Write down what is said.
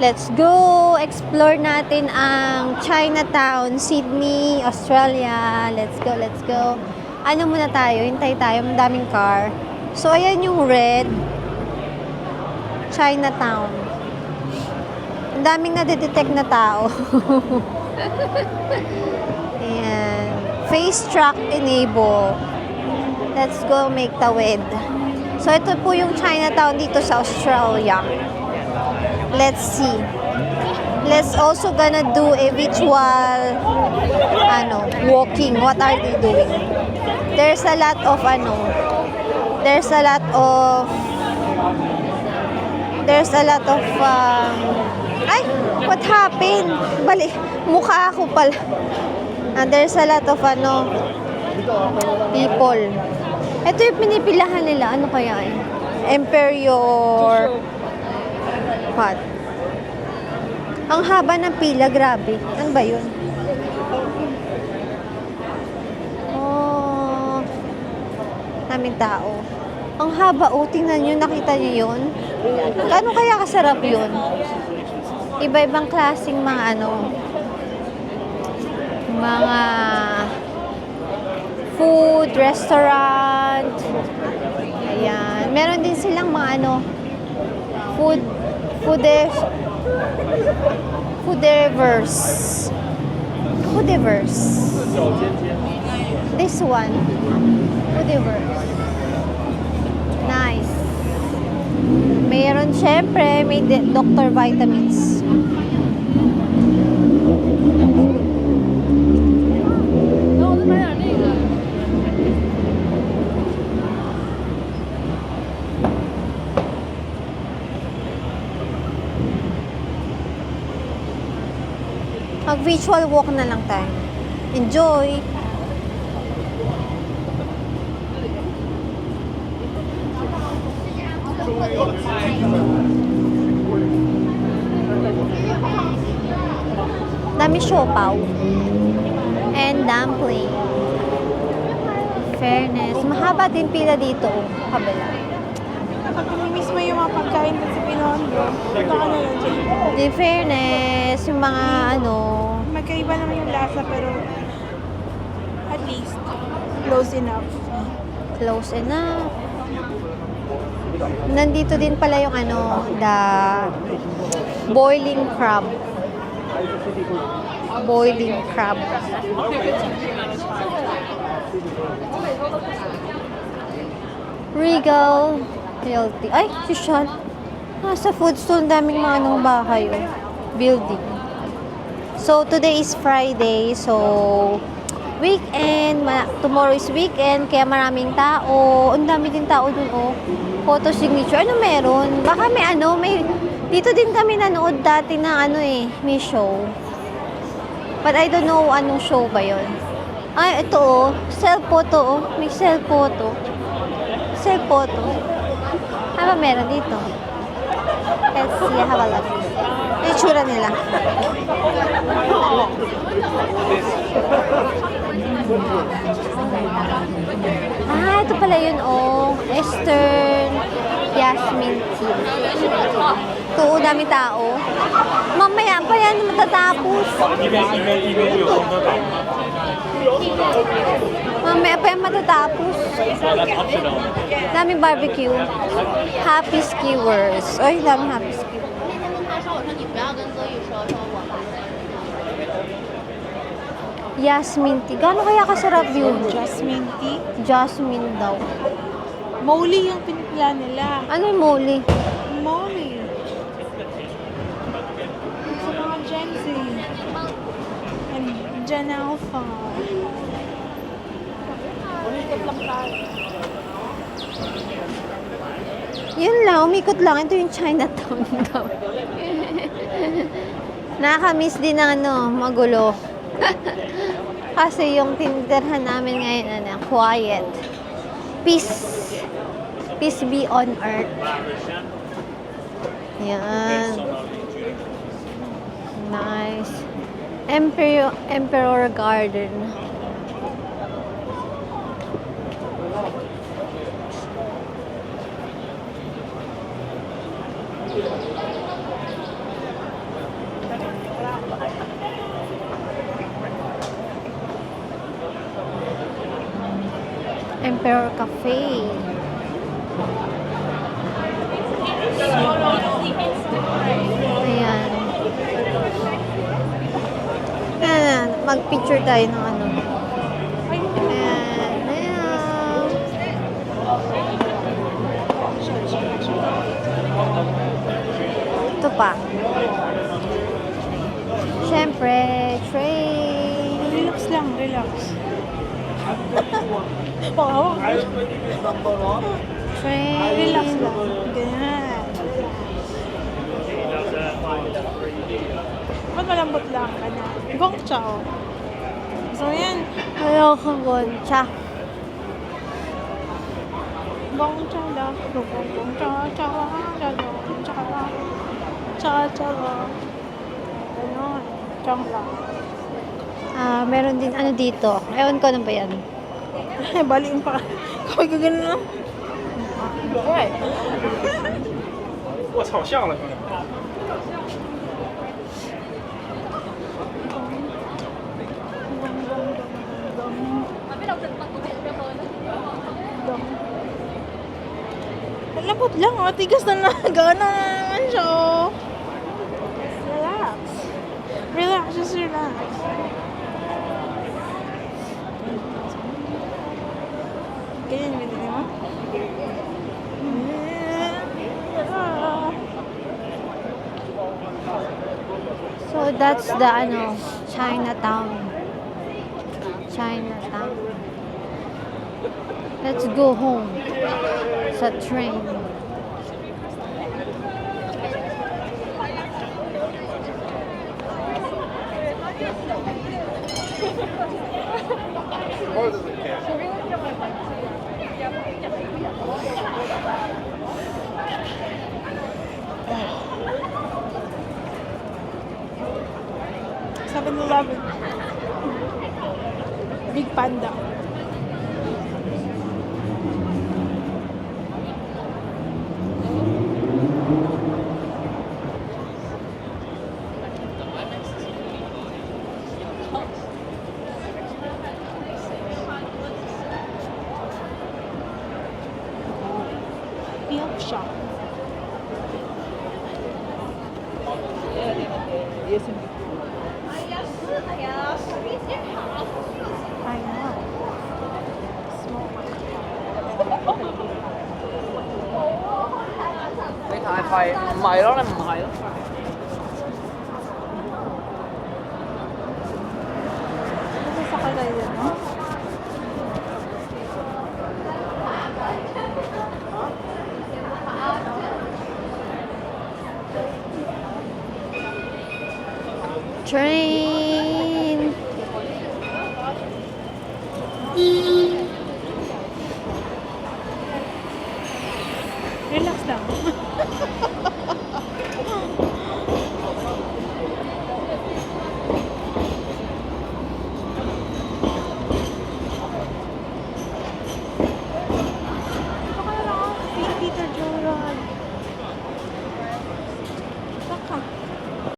Let's go! Explore natin ang Chinatown, Sydney, Australia. Let's go, let's go. Ano muna tayo? Hintay tayo. Madaming car. So, ayan yung red. Chinatown. Ang daming nadidetect na tao. Ayan. Face track enable. Let's go make tawid. So, ito po yung Chinatown dito sa Australia. Let's see. Let's also gonna do a virtual walking. What are they doing? There's a lot of ay, what happened? Bali, mukha ako pala. There's a lot of people. Ito yung pinipilahan nila. Ano kaya eh? Imperial what? Ang haba ng pila, grabe. Ano ba yun? Oh, daming tao. Ang haba, tingnan nyo, nakita nyo yun? Gaano kaya kasarap yun? Iba-ibang klaseng mga mga food, restaurant. Ayan. Meron din silang mga foodiverse. This one. Foodiverse. Nice. Mayroon syempre, may Dr. Vitamins. Mag-visual walk na lang tayo. Enjoy! Dami siopaw. And dumpling. Fairness. Mahaba din pila dito. Kabila. Kapag pinimiss mo yung mga pagkain sa Pinondo, punta ka na lang dyan. In fairness, yung mga Magkaiba naman yung lasa pero at least close enough. close enough. Nandito din pala yung the boiling crab. Boiling crab. Regal Realty. Ay, si Sean. Sa food stall, daming mga bahay. Building. So, today is Friday. So, weekend. Tomorrow is weekend. Kaya maraming tao. Ang dami din tao dun, photo signature. Ano meron? Baka may dito din kami nanood dati na may show. But I don't know anong show ba yon. Ay, ito self photo May self photo. Self photo. Ano meron dito? Let's see, have a look. Itsura nila. Ito pala yun, Eastern Jasmine Tea. Ito, dami tao. Mamaya pa yan matatapos. Mamaya pa yan matatapos. Daming barbecue. Happy skewers. Ay, daming happy skewers. Jasmine tea. Gaano kaya kasarap yun? Jasmine tea. Jasmine daw. Moli yung pinipila nila. Ano yung moli? Moli. Sa mga Gen Z. And Gen Alpha. Umikat lang tayo. Yun lang, umikot lang. Ito yung Chinatown daw. Nakakamiss din ng magulo. Kasi yung tinitirahan namin ngayon, quiet. Peace. Peace be on earth. Yan. Nice. Emperor Garden. Emperor Cafe. Ayan. Ayan. Mag-picture tayo ng ano. Ayan. Ayan. Ito pa. Siyempre, train. Relax lang, relax. Wow. Train. Relax lang. Ganyan. Ba't malambot lang ka na? Gong chao. So yan. Ayoko goncha. Gong chao lang. Gong chao chao. Gong chao lang. Chao chao. Ganon. Chong lang. Meron din ano dito. Ewan ko ano ba yan. Baliin pa. Kaway ka ganun lang. 我操，像了，兄弟。 Lambot lang, oh. Tigas na gana na naman siya, oh. Relax. Relax, just relax. Ganyan yung binili mo? So that's the ano, Chinatown. Chinatown. Let's go home. Sa train. Seven-Eleven. Big Panda. Milk shop. I know. Small. 你太廢，唔係咯，你唔係咯。Sasakay kayo dyan, no? Train.